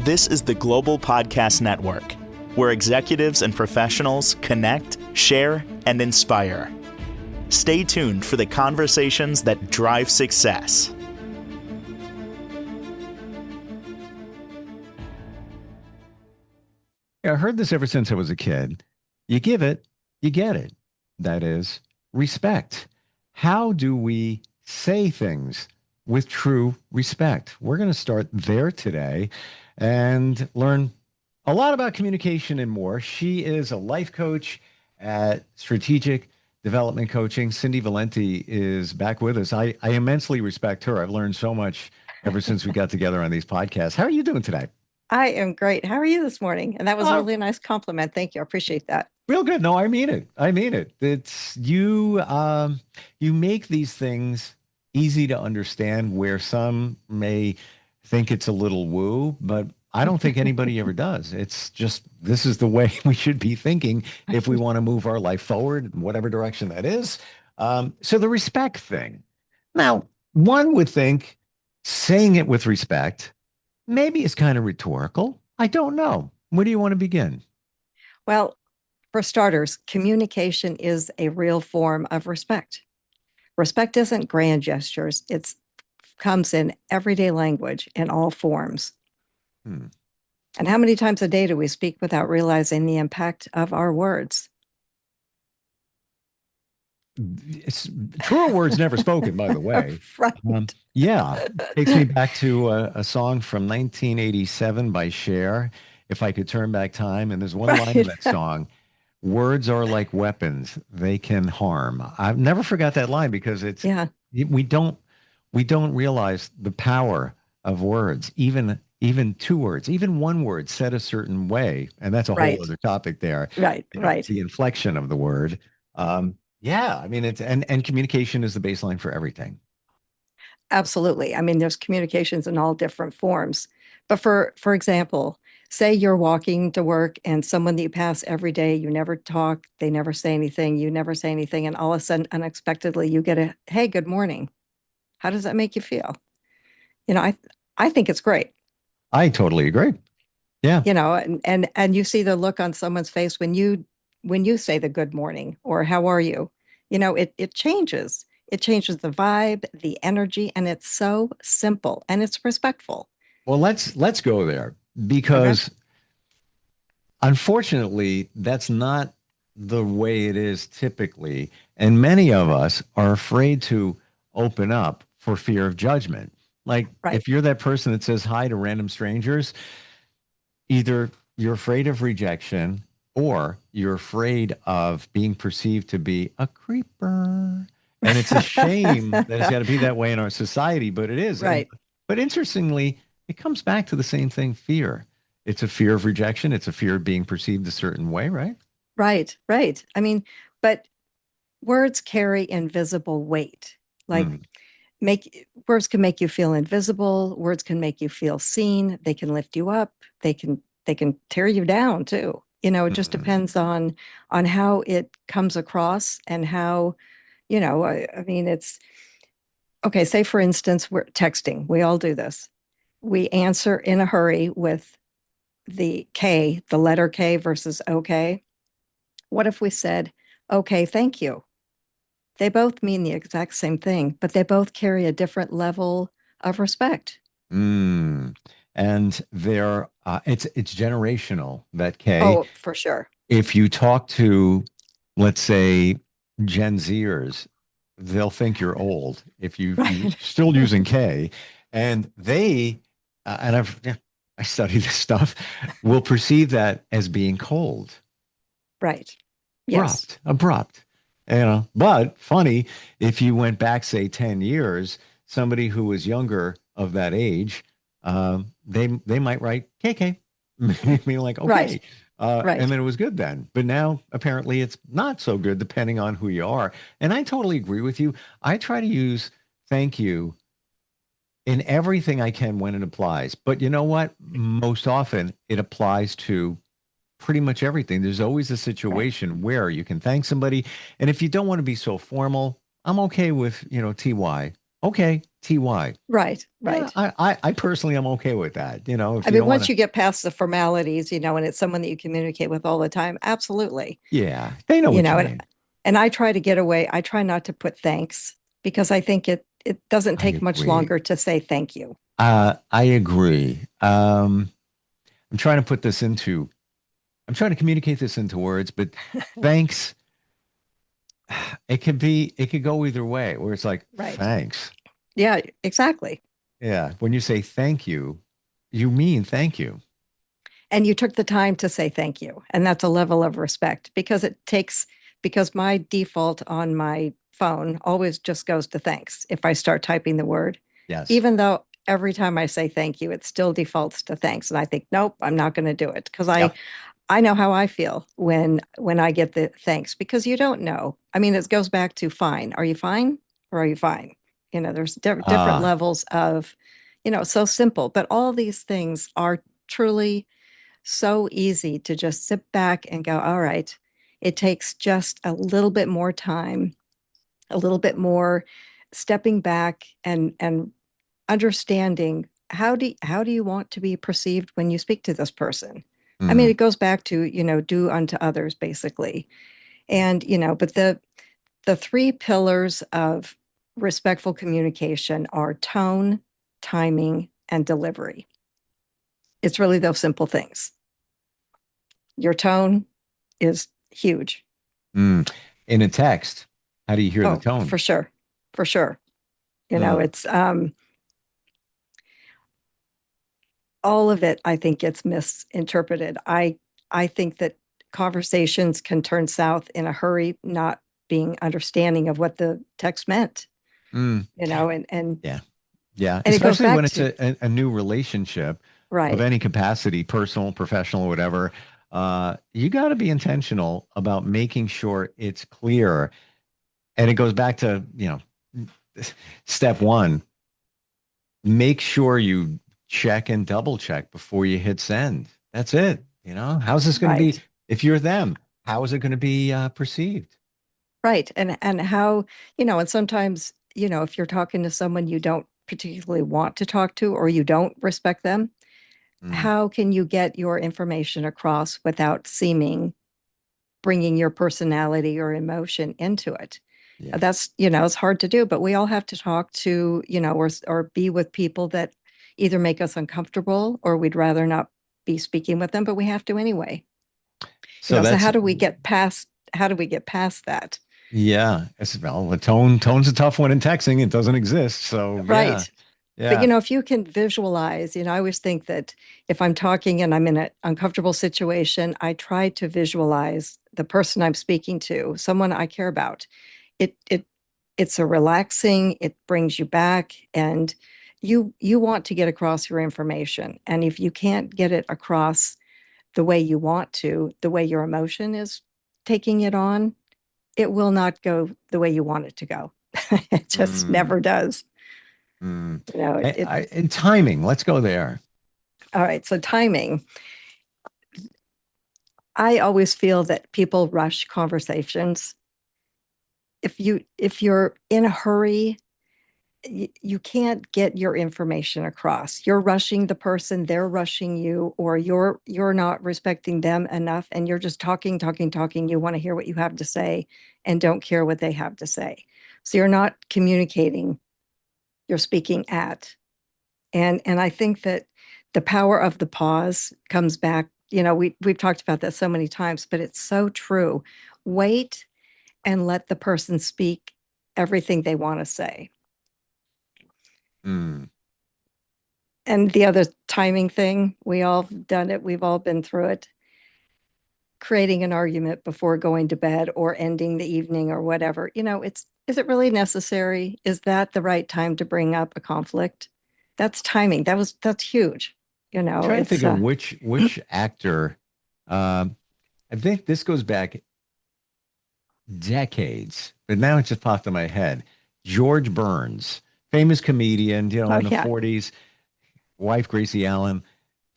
This is the Global Podcast Network, where executives and professionals connect, share, and inspire. Stay tuned for the conversations that drive success. I heard this ever since I was a kid. You give it, you get it. That is respect. How do we say things with true respect? We're going to start there today and learn a lot about communication and more. She is a life coach at Strategic Development Coaching. Cindy Valente is back with us. I immensely respect her. I've learned so much ever since we got together on these podcasts. How are you doing today? I am great. How are you this morning? And that was a really nice compliment. Thank you. I appreciate that. Real good. No, I mean it. I mean it. It's you. You make these things easy to understand where some may think it's a little woo, but I don't think anybody ever does. It's just, this is the way we should be thinking if we want to move our life forward, in whatever direction that is. So the respect thing. Now, one would think saying it with respect maybe is kind of rhetorical. I don't know. Where do you want to begin? Well, for starters, communication is a real form of respect. Respect isn't grand gestures. It comes in everyday language in all forms. And how many times a day do we speak without realizing the impact of our words? It's truer words never spoken, by the way. Right. Yeah, takes me back to a song from 1987 by Cher, If I Could Turn Back Time. And there's one line in that song, words are like weapons, they can harm. I've never forgot that line because it's, we don't realize the power of words, even two words, even one word said a certain way. And that's a whole other topic there. Right. The inflection of the word. Yeah, I mean, and communication is the baseline for everything. Absolutely. I mean, there's communications in all different forms. But for example, say you're walking to work and someone that you pass every day, you never talk, they never say anything, you never say anything, and all of a sudden, unexpectedly, you get a, hey, good morning. How does that make you feel? You know, I think it's great. I totally agree. Yeah. You know, and you see the look on someone's face when you say the good morning or how are you? You know, it changes. It changes the vibe, the energy, and it's so simple and it's respectful. Well, let's go there because unfortunately, that's not the way it is typically. And many of us are afraid to open up for fear of judgment. Like if you're that person that says hi to random strangers, either you're afraid of rejection or you're afraid of being perceived to be a creeper. And it's a shame that it's got to be that way in our society, but it is. Right. But interestingly, it comes back to the same thing, fear. It's a fear of rejection. It's a fear of being perceived a certain way, right? Right. I mean, but words carry invisible weight. Like words can make you feel invisible. Words can make you feel seen. They can lift you up. They can tear you down too. You know, it just depends on how it comes across and how, you know, I mean, it's okay. Say, for instance, we're texting. We all do this. We answer in a hurry with the letter K versus okay. What if we said, okay, thank you? They both mean the exact same thing, but they both carry a different level of respect. And they're it's generational, that K. Oh, for sure. If you talk to, let's say, Gen Zers, they'll think you're old if you're still using K, and they and I study this stuff, will perceive that as being cold. Right. Yes. Abrupt. You know, but funny, if you went back, say, 10 years, somebody who was younger of that age, they might write KK, meaning like, okay. And then it was good then. But now apparently it's not so good depending on who you are. And I totally agree with you. I try to use thank you in everything I can when it applies. But you know what? Most often it applies to pretty much everything. There's always a situation where you can thank somebody. And if you don't want to be so formal, I'm okay with, TY. Okay. TY. Right, Yeah, right. I personally am okay with that. If I you mean, don't want once to, you get past the formalities, and it's someone that you communicate with all the time, absolutely. yeah, they know You what you know, and mean. and I try to get away. I try not to put thanks because I think it doesn't I take much agree. longer to say thank you. I agree. I'm trying to put this into, I'm trying to communicate this into words, but thanks, it could go either way, where it's like, Right. thanks. Yeah, exactly. Yeah. When you say thank you mean thank you. And you took the time to say thank you. And that's a level of respect because my default on my phone always just goes to thanks if I start typing the word, Yes. even though every time I say thank you, it still defaults to thanks. And I think, nope, I'm not going to do it because Yep. I know how I feel when I get the thanks because you don't know. I mean, it goes back to fine. Are you fine or are you fine? There's different Uh, levels of, so simple, but all these things are truly so easy to just sit back and go, all right, it takes just a little bit more time, a little bit more stepping back and understanding how do you want to be perceived when you speak to this person. I mean, mm, it goes back to, do unto others basically. And, but the three pillars of respectful communication are tone, timing, and delivery. It's really those simple things. Your tone is huge. mm. In a text, how do you hear the Oh, tone? for sure. For sure. Uh, It's all of it I think gets misinterpreted. I think that conversations can turn south in a hurry, not being understanding of what the text meant, mm, and yeah. Yeah. it goes Especially back when it's to a new relationship of right, any capacity, personal, professional, whatever. You got to be intentional about making sure it's clear. And it goes back to, step one, make sure you check and double check before you hit send. That's it. How's this going to be right, if you're them? How is it going to be perceived? right. And how, and sometimes, if you're talking to someone you don't particularly want to talk to or you don't respect them, Mm, how can you get your information across without seeming bringing your personality or emotion into it? yeah. That's, it's hard to do, but we all have to talk to, or be with people that either make us uncomfortable or we'd rather not be speaking with them, but we have to anyway. So So that's how do we get past that? yeah. Well, the tone's a tough one in texting. It doesn't exist. So yeah, Right. But yeah. if you can visualize, I always think that if I'm talking and I'm in an uncomfortable situation, I try to visualize the person I'm speaking to, someone I care about. It's a relaxing, it brings you back and you want to get across your information. And if you can't get it across the way you want to, the way your emotion is taking it on, it will not go the way you want it to go. It just Mm, never does. mm. It And timing. Let's go there. all right. So timing. I always feel that people rush conversations. If you're in a hurry, you can't get your information across. You're rushing the person, they're rushing you, or you're not respecting them enough, and you're just talking, talking, talking. You want to hear what you have to say, and don't care what they have to say. So you're not communicating. You're speaking at, and I think that the power of the pause comes back. We've talked about that so many times, but it's so true. Wait and let the person speak everything they want to say. Mm, And the other timing thing, we all done it. We've all been through it. Creating an argument before going to bed or ending the evening or whatever. Is it really necessary? Is that the right time to bring up a conflict? That's timing. That's huge. I'm trying to think It's of which actor. Um, I think this goes back decades, but now it just popped in my head. George Burns, famous comedian, oh in the yeah, 40s, wife Gracie Allen.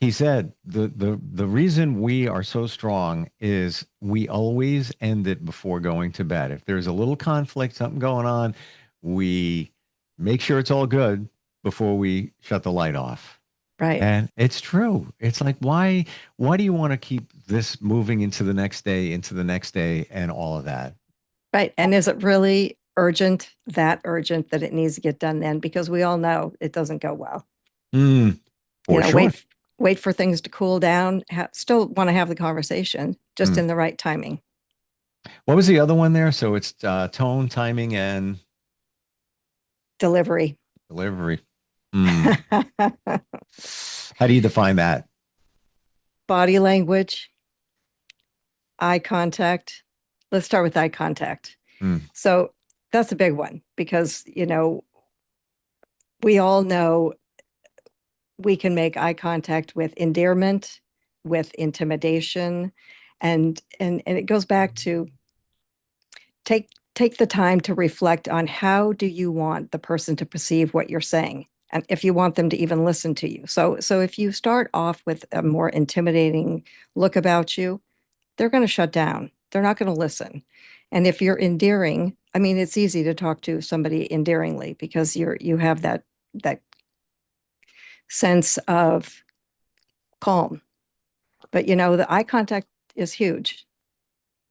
He said the reason we are so strong is we always end it before going to bed. If there's a little conflict, something going on, we make sure it's all good before we shut the light off. Right. And it's true. It's like, why do you want to keep this moving into the next day, and all of that? Right. And is it really that urgent that it needs to get done then? Because we all know it doesn't go well. Mm, You for know, sure. wait for things to cool down. Still want to have the conversation, just Mm. in the right timing. What was the other one there? So it's tone, timing, and Delivery. delivery. Mm. How do you define that? Body language, eye contact. Let's start with eye contact. Mm. So that's a big one because, we all know we can make eye contact with endearment, with intimidation, and it goes back to take the time to reflect on how do you want the person to perceive what you're saying, and if you want them to even listen to you. So if you start off with a more intimidating look about you, they're going to shut down. They're not going to listen. And if you're endearing, I mean, it's easy to talk to somebody endearingly because you have that sense of calm. But the eye contact is huge.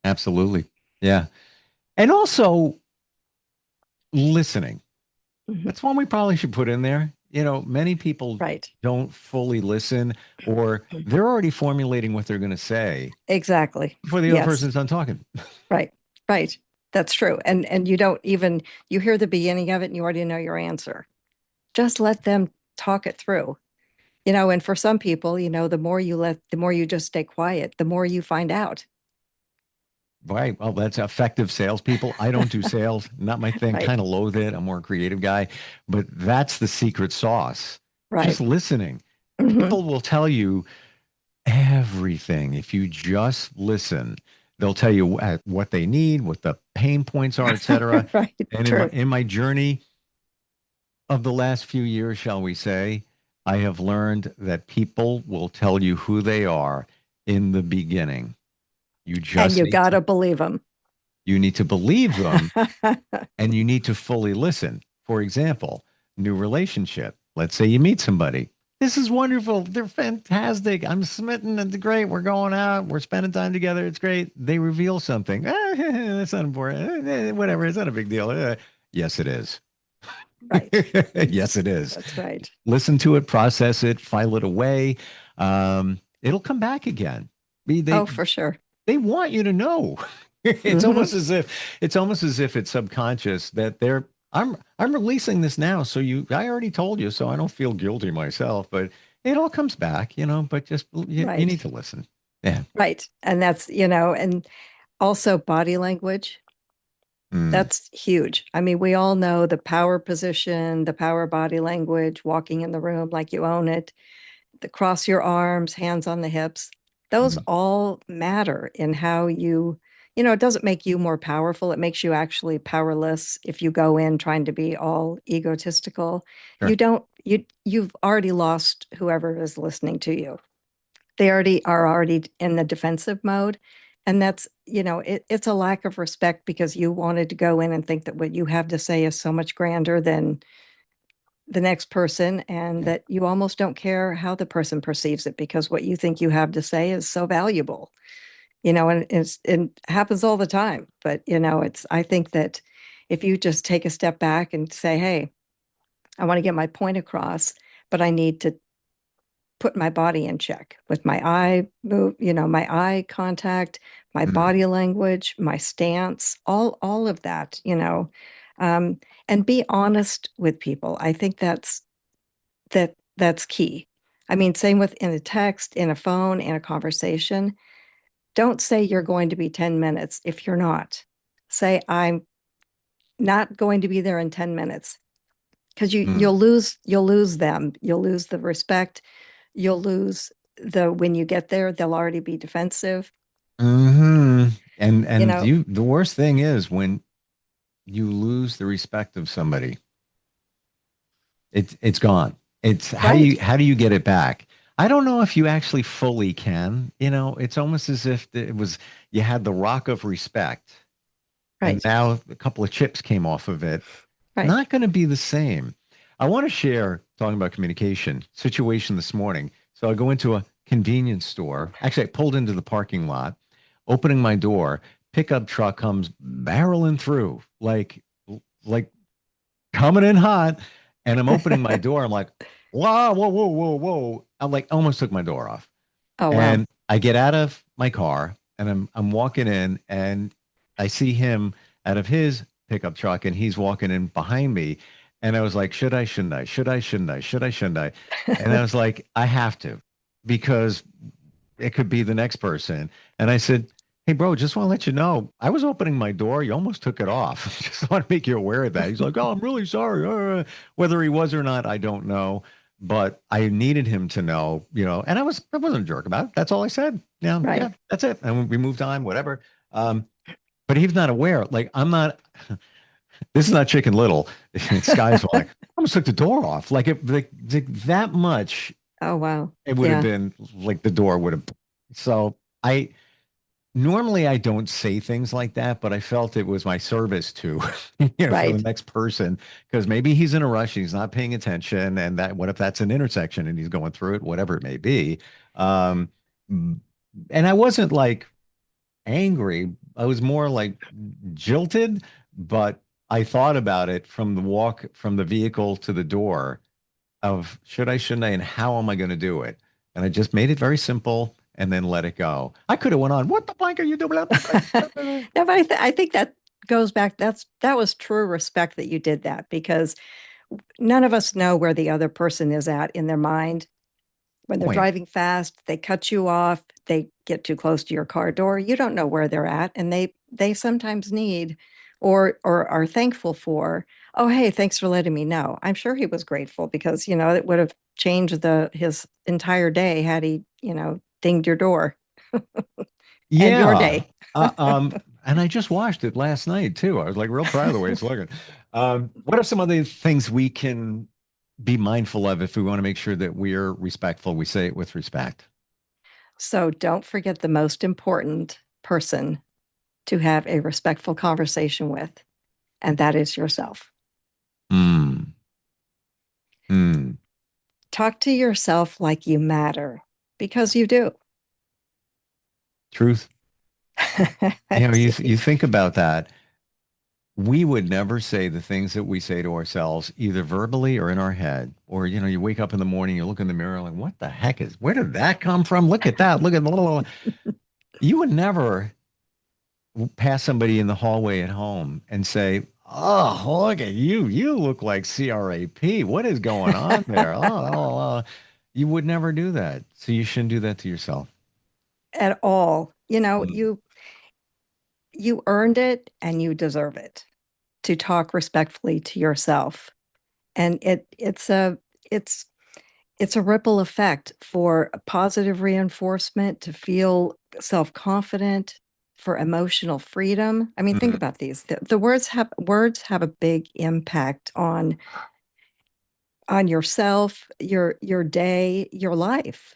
Absolutely. Yeah. And also listening. Mhm. That's one we probably should put in there. Many people Right. don't fully listen, or they're already formulating what they're going to say Exactly. before the other Yes. person's done talking. Right. Right. That's true. And you don't even you hear the beginning of it and you already know your answer. Just let them talk it through. And for some people, the more you just stay quiet, the more you find out. Right. Well, that's effective salespeople. I don't do sales, not my thing. Right. Kind of loathe it. I'm more a creative guy, but that's the secret sauce. Just Right. listening. Hmm. People will tell you everything if you just listen. They'll tell you what they need, what the pain points are, etc. Right. And in my True. in my journey of the last few years, shall we say, I have learned that people will tell you who they are in the beginning. You And just you need to gotta believe them. you need to believe them, and you need to fully listen. For example, new relationship. Let's say you meet somebody. This is wonderful. They're fantastic. I'm smitten. It's great. We're going out. We're spending time together. It's great. They reveal something. That's not important. Whatever. It's not a big deal. Yes, it is. Right. Yes, it is. That's right. Listen to it, process it, file it away. It'll come back again. Oh, They for sure. they want you to know. It's Hmm. almost as if it's subconscious that I'm releasing this now. So I already told you, so I don't feel guilty myself, but it all comes back, but just you need Right. to listen. Yeah. Right. And and also body language. Mm, That's huge. I mean, we all know the power position, the power body language, walking in the room like you own it, the cross your arms, hands on the hips. Those mm, all matter in how it doesn't make you more powerful. It makes you actually powerless if you go in trying to be all egotistical. You sure. don't, you've already lost whoever is listening to you. They already in the defensive mode. And that's, it's a lack of respect because you wanted to go in and think that what you have to say is so much grander than the next person, and Yeah. that you almost don't care how the person perceives it because what you think you have to say is so valuable. And it happens all the time. But I think that if you just take a step back and say, hey, I want to get my point across, but I need to put my body in check with my eye move, my eye contact, my Mm, body language, my stance, all of that, um, and be honest with people. I think that's key. I mean, same with in a text, in a phone, in a conversation. Don't say you're going to be 10 minutes if you're not. Say I'm not going to be there in 10 minutes because mm. you'll lose them. You'll lose the respect. You'll lose when you get there, they'll already be defensive. Hmm. And You and know, you the worst thing is when you lose the respect of somebody. It's gone. It's right, how do you get it back? I don't know if you actually fully can. It's almost as if it was you had the rock of respect, and right. now a couple of chips came off of it, Right. not going to be the same. I want to share, talking about communication, situation this morning. So I go into a convenience store. Actually, I pulled into the parking lot, opening my door, pickup truck comes barreling through, like coming in hot. And I'm opening my door. I'm like, whoa, whoa, whoa, whoa, whoa. I'm like, almost took my door off. Oh, wow. And I get out of my car and I'm walking in and I see him out of his pickup truck and he's walking in behind me. And I was like, should I, shouldn't I? Should I, shouldn't I? Should I, shouldn't I? And I was like, I have to because it could be the next person. And I said, hey, bro, just want to let you know, I was opening my door. You almost took it off. Just want to make you aware of that. He's like, oh, I'm really sorry. Whether he was or not, I don't know. But I needed him to know, and I wasn't a jerk about it. That's all I said. Yeah, Right. yeah, that's it. And we moved on, whatever. Um, but he's not aware. Like, I'm not, this is not Chicken Little. Sky's like, I almost took the door off. Like that much, Oh, wow. it would have Yeah. been like the door would have. So I, normally I don't say things like that, but I felt it was my service to, for the Right. next person, because maybe he's in a rush, he's not paying attention, and that what if that's an intersection and he's going through it, whatever it may be. Um, and I wasn't like angry, I was more like jilted, but I thought about it from the walk from the vehicle to the door of should I, shouldn't I, and how am I going to do it? And I just made it very simple and then let it go. I could have went on, what the blank are you doing? Blah, blah, blah, blah, blah. No, but I think that goes back. That was true respect that you did that, because none of us know where the other person is at in their mind. When they're Point. driving fast, they cut you off, they get too close to your car door. You don't know where they're at, and they sometimes need or are thankful for, oh, hey, thanks for letting me know. I'm sure he was grateful, because it would have changed the his entire day had he, dinged your door and your Yeah. day. Uh, um, and I just watched it last night too. I was like real proud of the way it's looking. What are some other things we can be mindful of if we want to make sure that we're respectful? We say it with respect. So don't forget the most important person to have a respectful conversation with, and that is yourself. Mm, mm. Talk to yourself like you matter, because you do. Truth. You think about that. We would never say the things that we say to ourselves, either verbally or in our head. Or, you wake up in the morning, you look in the mirror, like, what the heck where did that come from? Look at that. Look at blah, blah, blah. You would never pass somebody in the hallway at home and say, oh, look at you. You look like CRAP. What is going on there? Oh. You would never do that. So you shouldn't do that to yourself. At all. Mm. You earned it and you deserve it to talk respectfully to yourself. And it's it's a ripple effect for a positive reinforcement, to feel self-confident, for emotional freedom. I mean, think Mm. about these. The words have a big impact on yourself, your day, your life.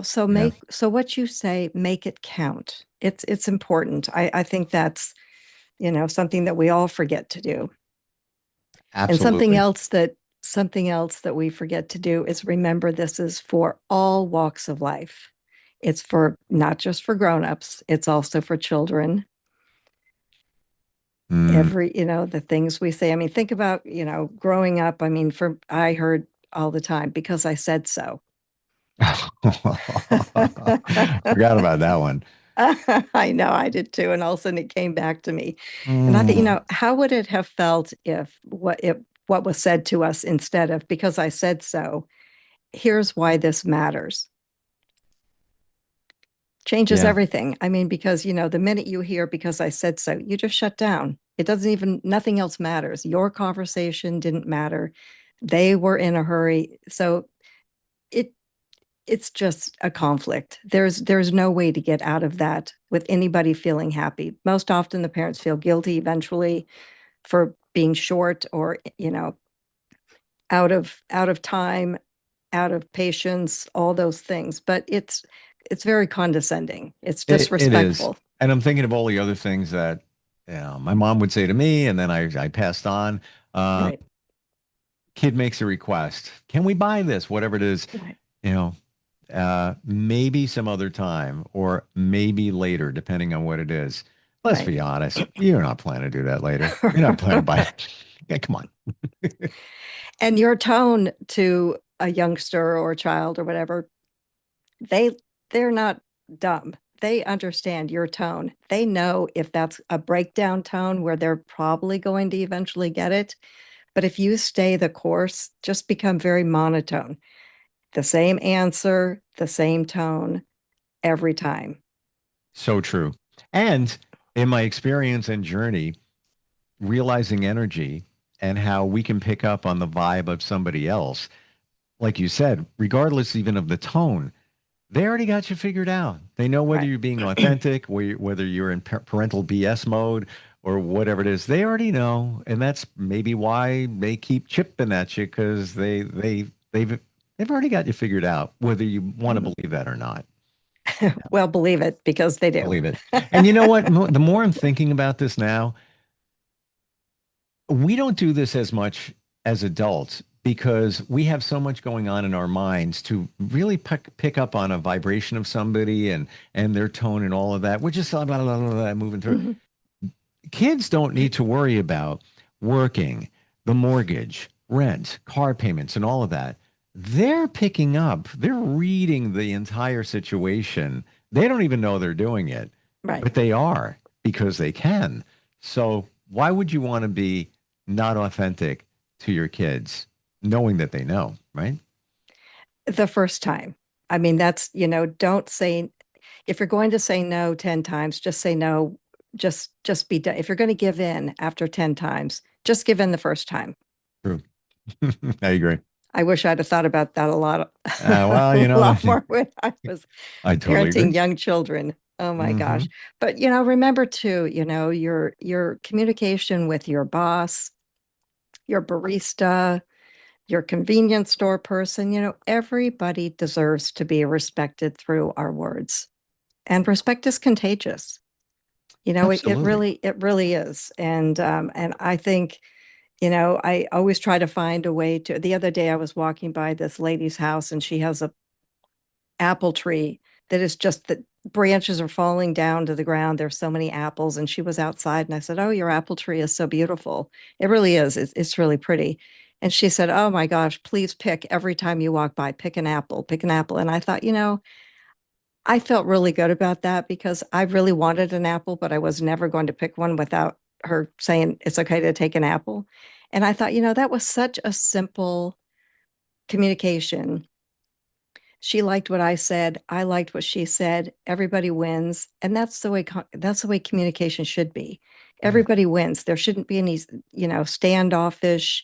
So Yeah, what you say, make it count. It's important. I think that's, something that we all forget to do. And absolutely. something else that we forget to do is remember, this is for all walks of life. It's for not just for grown-ups, it's also for children. Mm. The things we say. I mean, think about, growing up. I mean, I heard all the time, because I said so. Forgot about that one. I know, I did too. And all of a sudden it came back to me. And I think, Mm. how would it have felt if what was said to us instead of, because I said so, here's why this matters. Changes Yeah, everything. I mean, because, the minute you hear because I said so, you just shut down. It doesn't even, nothing else matters. Your conversation didn't matter. They were in a hurry. So it it's just a conflict. There's no way to get out of that with anybody feeling happy. Most often the parents feel guilty eventually for being short, or, out of time, out of patience, all those things. But it's very condescending. It's it is. disrespectful. And I'm thinking of all the other things that my mom would say to me, and then I passed on. Right. Kid makes a request. Can we buy this? Whatever it is, Right. you know, maybe some other time or maybe later, depending on what it is. Let's Right. be honest. You're not planning to do that later. You're not planning to buy it. Yeah, come on. And your tone to a youngster or a child or whatever, they they're not dumb. They understand your tone. They know if that's a breakdown tone where they're probably going to eventually get it. But if you stay the course, just become very monotone. The same answer, the same tone every time. So true. And in my experience and journey, realizing energy and how we can pick up on the vibe of somebody else, like you said, regardless even of the tone, they already got you figured out. They know whether Right. you're being authentic, whether you're in parental BS mode or whatever it is. They already know, and that's maybe why they keep chipping at you because they've already got you figured out, whether you want to Mhm. believe that or not. Well, believe it because they do. Believe it. And you know what? The more I'm thinking about this now, we don't do this as much as adults because we have so much going on in our minds to really pick up on a vibration of somebody and their tone and all of that. We're just blah, blah, blah, blah, blah, moving through. Mhm. Kids don't need to worry about working, the mortgage, rent, car payments, and all of that. They're picking up, they're reading the entire situation. They don't even know they're doing it, Right. but they are because they can. So, why would you want to be not authentic to your kids, knowing that they know, right? The first time. I mean, that's, don't say, if you're going to say no 10 times, just say no. Just be done. If you're going to give in after 10 times, just give in the first time. True. I agree. I wish I'd have thought about that a lot, Well, a lot more when I was I totally parenting agree. young children. Oh my Hmm. gosh. But remember too, your communication with your boss, your barista, your convenience store person, everybody deserves to be respected through our words. And respect is contagious. It Absolutely. really is. And I think, I always try to find a way to. The other day I was walking by this lady's house and she has a apple tree that is just the branches are falling down to the ground. There's so many apples. And she was outside and I said, "Oh, your apple tree is so beautiful." It really is. It's really pretty. And she said, "Oh my gosh, please pick every time you walk by, pick an apple, pick an apple." And I thought, I felt really good about that because I really wanted an apple, but I was never going to pick one without her saying it's okay to take an apple. And I thought, that was such a simple communication. She liked what I said. I liked what she said. Everybody wins, and that's the way communication should be. Yeah. Everybody wins. There shouldn't be any, standoffish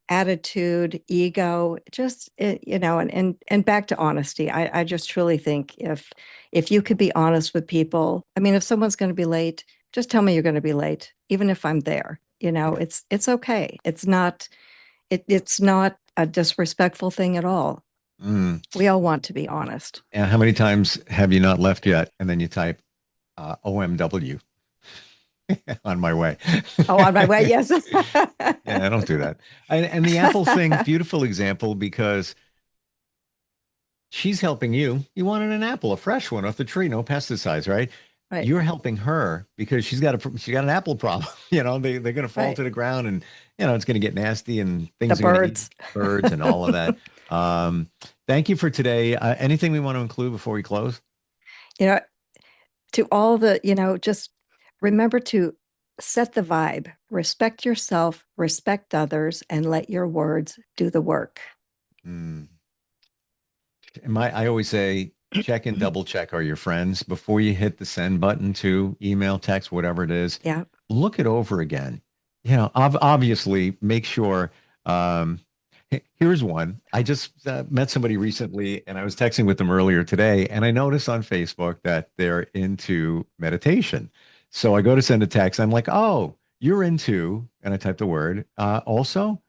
attitude, ego. Just and back to honesty. I just truly think if you could be honest with people. I mean, if someone's going to be late, just tell me you're going to be late, even if I'm there. It's okay. It's not a disrespectful thing at all. Mm. We all want to be honest. And how many times have you not left yet? And then you type OMW on my way. Oh, on my way, yes. Yeah, I don't do that. And the Apple thing, beautiful example because she's helping you. You wanted an apple, a fresh one off the tree, no pesticides, right? Right, You're helping her because she got an apple problem. They're going to fall right. to the ground and it's going to get nasty and The things are going to eat birds. birds and all of that. Um, Thank you for today. Anything we want to include before we close? You know, to all the, just remember to set the vibe, respect yourself, respect others, and let your words do the work. Mm. I always say check and double check are your friends before you hit the send button to email, text, whatever it is. Yeah. Look it over again. Obviously make sure. Um, Here's one. I just met somebody recently and I was texting with them earlier today and I noticed on Facebook that they're into meditation. So I go to send a text. I'm like, oh, you're into, and I typed the word. Also,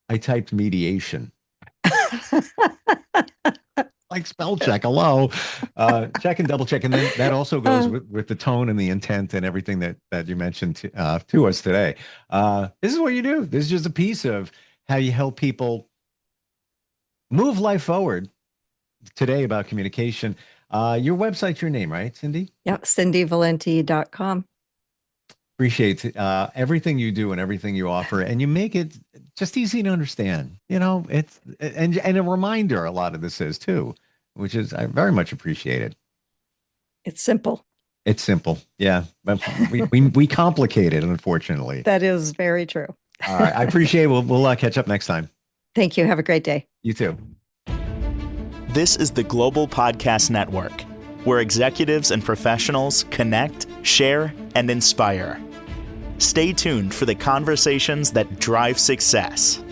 I typed mediation. like spell check. Hello, check and double check, and then that also goes with the tone and the intent and everything that you mentioned to us today. This is what you do. This is just a piece of how you help people move life forward. Today about communication. Your website's your name, right, Cindy? Yep, cindyvalente.com. Appreciate everything you do and everything you offer, and you make it just easy to understand. You know, it's and a reminder. A lot of this is too, which is I very much appreciate it. It's simple. It's simple, yeah, but we complicate it, unfortunately. That is very true. All right, I appreciate it. We'll catch up next time. Thank you. Have a great day. You too. This is the Global Podcast Network, where executives and professionals connect, share, and inspire. Stay tuned for the conversations that drive success.